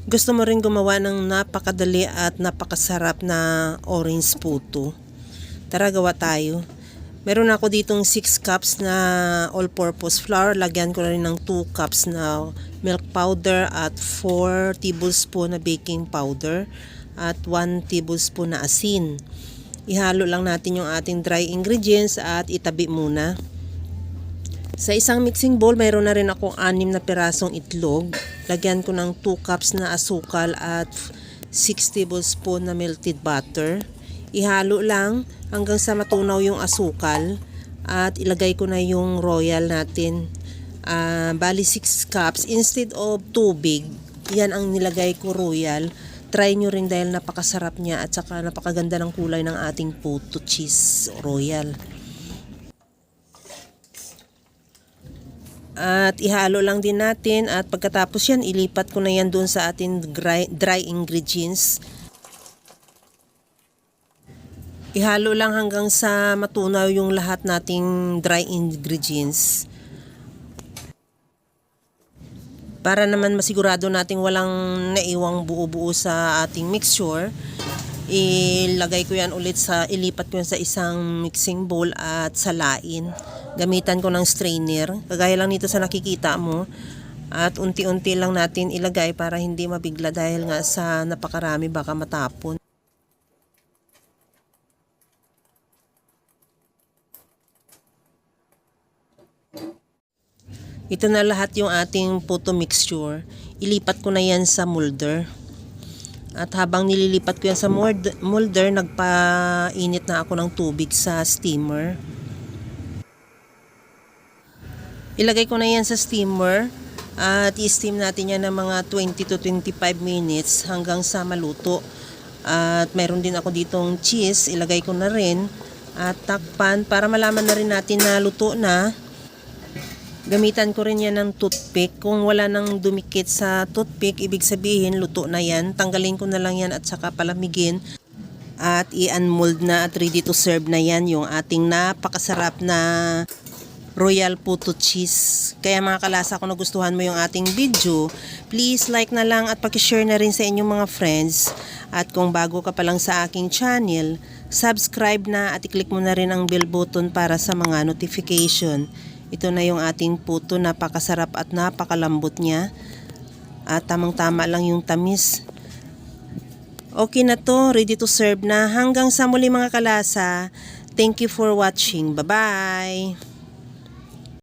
Gusto mo rin gumawa ng napakadali at napakasarap na orange puto? Tara, gawa tayo. Meron ako ditong 6 cups na all-purpose flour. Lagyan ko na rin ng 2 cups na milk powder at 4 tablespoon na baking powder at 1 tablespoon na asin. Ihalo lang natin yung ating dry ingredients at itabi muna. Sa isang mixing bowl, mayroon na rin akong 6 na pirasong itlog. Lagyan ko ng 2 cups na asukal at 6 tablespoon na melted butter. Ihalo lang hanggang sa matunaw yung asukal at ilagay ko na yung royal natin. Bali 6 cups instead of tubig. Yan ang nilagay ko, royal. Try nyo rin dahil napakasarap niya at saka napakaganda ng kulay ng ating puto cheese royal. At ihalo lang din natin at pagkatapos yan, ilipat ko na yan doon sa ating dry ingredients. Ihalo lang hanggang sa matunaw yung lahat nating dry ingredients. Para naman masigurado nating walang naiwang buo-buo sa ating mixture, ilagay ko yan ulit ilipat ko yan sa isang mixing bowl at salain. Gamitan ko ng strainer, kagaya lang nito sa nakikita mo, at unti-unti lang natin ilagay para hindi mabigla dahil nga sa napakarami baka matapon. Ito na lahat yung ating puto mixture. Ilipat ko na yan sa molder. At habang nililipat ko yan sa molder, nagpainit na ako ng tubig sa steamer. Ilagay ko na yan sa steamer at i-steam natin yan ng mga 20 to 25 minutes hanggang sa maluto. At mayroon din ako ditong cheese, ilagay ko na rin at takpan para malaman na rin natin na luto na. Gamitan ko rin yan ng toothpick. Kung wala nang dumikit sa toothpick, ibig sabihin luto na yan. Tanggalin ko na lang yan at saka palamigin. At i-unmold na at ready to serve na yan yung ating napakasarap na royal puto cheese. Kaya mga kalasa, kung nagustuhan mo yung ating video, please like na lang at pakishare na rin sa inyong mga friends. At kung bago ka pa lang sa aking channel, subscribe na at i-click mo na rin ang bell button para sa mga notification. Ito na yung ating puto, napakasarap at napakalambot niya. At tamang-tama lang yung tamis. Okay na to, ready to serve na. Hanggang sa muli mga kalasa. Thank you for watching. Bye-bye!